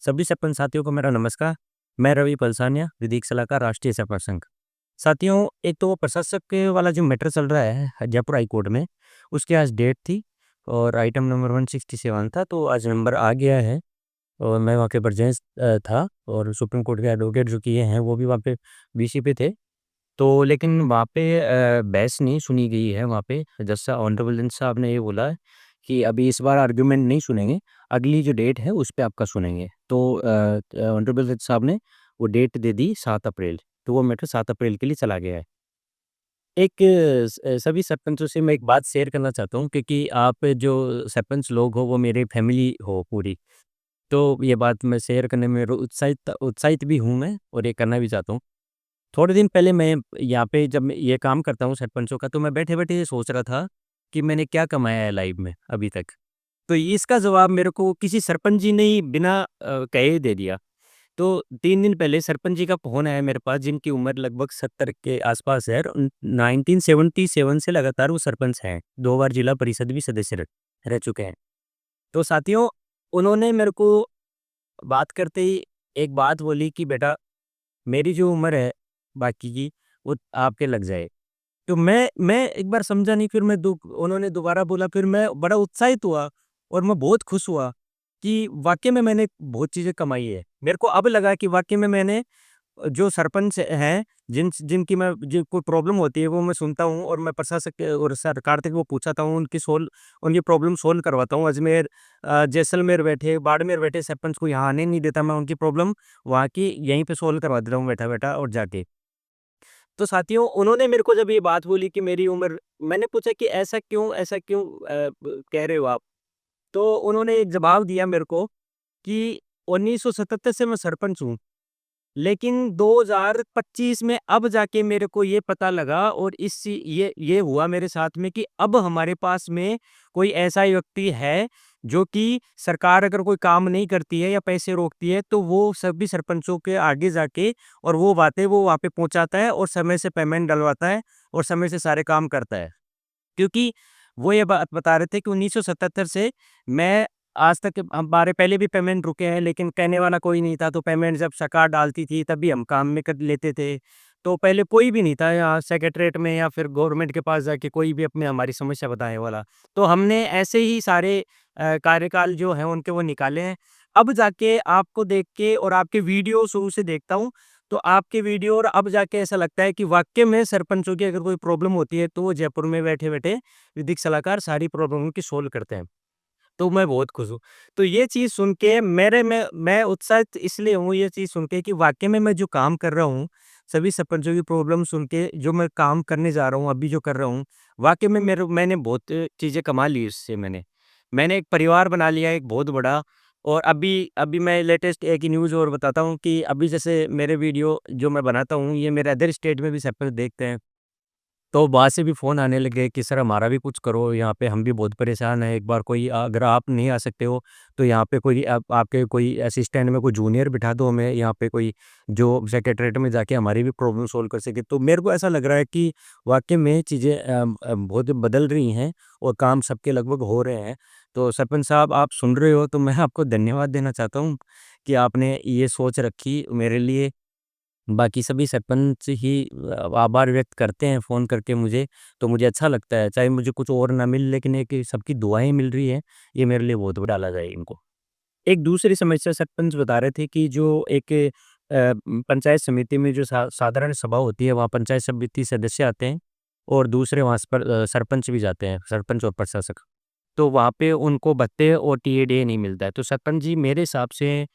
सभी सरपंच साथियों को मेरा नमस्कार। मैं रवि पलसानिया, विधिक सलाहकार, राष्ट्रीय सरपंच संघ। साथियों, एक तो वो प्रशासक के वाला जो मैटर चल रहा है जयपुर हाई कोर्ट में, उसकी आज डेट थी और आइटम नंबर 167 था, तो आज नंबर आ गया है और मैं वहाँ के पर जज था और सुप्रीम कोर्ट के एडवोकेट जो किए हैं, वो भी वहाँ पे वीसी पे थे। तो लेकिन वहाँ पे बहस नहीं सुनी गई है वहाँ पे। जज सा ऑनरेबल जज साहब ने ये बोला है कि अभी इस बार आर्गुमेंट नहीं सुनेंगे, अगली जो डेट है उस पे आपका सुनेंगे। तो ऑनरेबल जज साहब ने वो डेट दे दी 7 अप्रैल, तो वो मैटर 7 अप्रैल के लिए चला गया है। एक सभी सरपंचों से मैं एक बात शेयर करना चाहता हूँ क्योंकि आप जो सरपंच लोग हो वो मेरे फैमिली हो पूरी। तो ये बात मैं शेयर करने में उत्साहित उत्साहित भी हूँ मैं और ये करना भी चाहता हूँ। थोड़े दिन पहले मैं यहाँ पे जब मैं ये काम करता हूँ सरपंचों का, तो मैं बैठे-बैठे ये सोच रहा था कि मैंने क्या कमाया है लाइफ में अभी तक। तो इसका जवाब मेरे को किसी सरपंच जी ने ही बिना कहे ही दे दिया। तो 3 दिन पहले सरपंच जी का फ़ोन आया मेरे पास, जिनकी उम्र लगभग 70 के आस-पास है और 1977 से लगातार वो सरपंच हैं। 2 बार जिला परिषद भी सदस्य रह चुके हैं। तो साथियों, उन्होंने मेरे को बात करते ही एक बात बोली कि बेटा, मेरी जो उम्र है बाकी की, वो आपके लग जाए। तो मैं एक बार समझा नहीं, फिर मैं दु उन्होंने दोबारा बोला, फिर मैं बड़ा उत्साहित हुआ और मैं बहुत खुश हुआ कि वाक़ई में मैंने बहुत चीज़ें कमाई है। मेरे को अब लगा कि वाक़ई में मैंने जो सरपंच हैं, जिनकी मैं जो कोई प्रॉब्लम होती है वो मैं सुनता हूँ और मैं प्रशासक और सरकार तक वो पहुँचाता हूँ, उनकी प्रॉब्लम सॉल्व करवाता हूँ। अजमेर, जैसलमेर बैठे, बाड़मेर बैठे सरपंच को यहाँ आने नहीं देता, मैं उनकी प्रॉब्लम वहाँ की यहीं पे सॉल्व करवा देता हूँ बैठा-बैठा और जाके। तो साथियों, उन्होंने मेरे को जब ये बात बोली कि मेरी उम्र, मैंने पूछा कि ऐसा क्यों कह रहे हो आप? तो उन्होंने एक जवाब दिया मेरे को कि 1977 से मैं सरपंच हूँ, लेकिन 2025 में अब जाके मेरे को ये पता लगा और ये हुआ मेरे साथ में कि अब हमारे पास में कोई ऐसा व्यक्ति है, जो कि सरकार अगर कोई काम नहीं करती है या पैसे रोकती है, तो वो सभी सरपंचों के आगे जाके और वो बातें वो वहाँ पे पहुँचाता है और समय से पेमेंट डलवाता है और समय से सारे काम करता है। क्योंकि वो ये बात बता रहे थे कि 1977 से मैं आज तक हमारे पहले भी पेमेंट रुके हैं, लेकिन कहने वाला कोई नहीं था, तो पेमेंट जब सरकार डालती थी तभी हम काम में कर लेते थे। तो पहले कोई भी नहीं था यहाँ सेक्रेटरीएट में या फिर गवर्नमेंट के पास जाके कोई भी अपनी हमारी समस्या बताने वाला। तो हमने ऐसे ही सारे कार्यकाल जो हैं उनके वो निकाले हैं। अब जाके आपको देख के और आपके वीडियो शुरू से देखता हूँ, तो आपके वीडियो और अब जाके ऐसा लगता है कि वाक़ई में सरपंचों की अगर कोई प्रॉब्लम होती है, तो वो जयपुर में बैठे-बैठे विधिक सलाहकार सारी प्रॉब्लमों की सॉल्व करते हैं। तो मैं बहुत खुश हूँ। तो ये चीज़ सुन के मेरे में मैं उत्साहित इसलिए हूँ ये चीज़ सुन के कि वाक़ई में मैं जो काम कर रहा हूँ, सभी सरपंचों की प्रॉब्लम सुन के जो मैं काम करने जा रहा हूँ, अभी जो कर रहा हूँ, वाक़ई में मैंने बहुत चीज़ें कमा ली इससे मैंने। मैंने एक परिवार बना लिया है एक बहुत बड़ा। और अभी अभी मैं लेटेस्ट एक न्यूज़ और बताता हूँ कि अभी जैसे मेरे वीडियो जो मैं बनाता हूँ, ये मेरे अदर स्टेट में भी सरपंच देखते हैं। तो वहाँ से भी फ़ोन आने लगे कि सर हमारा भी कुछ करो, यहाँ पे हम भी बहुत परेशान हैं। एक बार कोई अगर आप नहीं आ सकते हो, तो यहाँ पे कोई आप आपके कोई असिस्टेंट में कोई जूनियर बिठा दो हमें यहाँ पे कोई, जो सेक्रेटरीएट में जाके हमारी भी प्रॉब्लम सॉल्व कर सके। तो मेरे को ऐसा लग रहा है कि वाक़ई में चीज़ें बहुत बदल रही हैं और काम सबके लगभग हो रहे हैं। तो सरपंच साहब, आप सुन रहे हो तो मैं आपको धन्यवाद देना चाहता हूँ कि आपने ये सोच रखी मेरे लिए। बाकी सभी सरपंच ही आभार व्यक्त करते हैं फ़ोन करके मुझे, तो मुझे अच्छा लगता है। चाहे मुझे कुछ और ना मिले, लेकिन एक सबकी दुआएँ मिल रही हैं, ये मेरे लिए बहुत बड़ा डाला जाए इनको। एक दूसरी समस्या सरपंच बता रहे थे कि जो एक पंचायत समिति में जो साधारण सभा होती है, वहाँ पंचायत समिति सदस्य आते हैं और दूसरे वहाँ पर सरपंच भी जाते हैं, सरपंच और प्रशासक। तो वहाँ पे उनको भत्ते और टीएडीए नहीं मिलता है। तो सरपंच जी, मेरे हिसाब से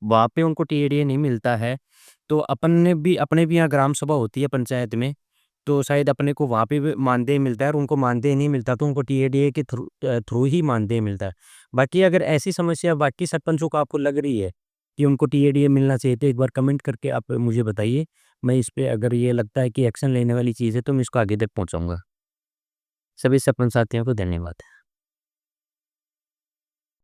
वहाँ पे उनको टीएडीए नहीं मिलता है, तो अपने भी यहाँ ग्राम सभा होती है पंचायत में, तो शायद अपने को वहाँ पे भी मानदेय मिलता है और उनको मानदेय नहीं मिलता, तो उनको टीएडीए के थ्रू ही मानदेय मिलता है। बाकी अगर ऐसी समस्या बाकी सरपंचों को आपको लग रही है कि उनको टीएडीए मिलना चाहिए, तो एक बार कमेंट करके आप मुझे बताइए। मैं इस पे, अगर ये लगता है कि एक्शन लेने वाली चीज़ है, तो मैं इसको आगे तक पहुँचाऊँगा। सभी सरपंच साथियों को धन्यवाद।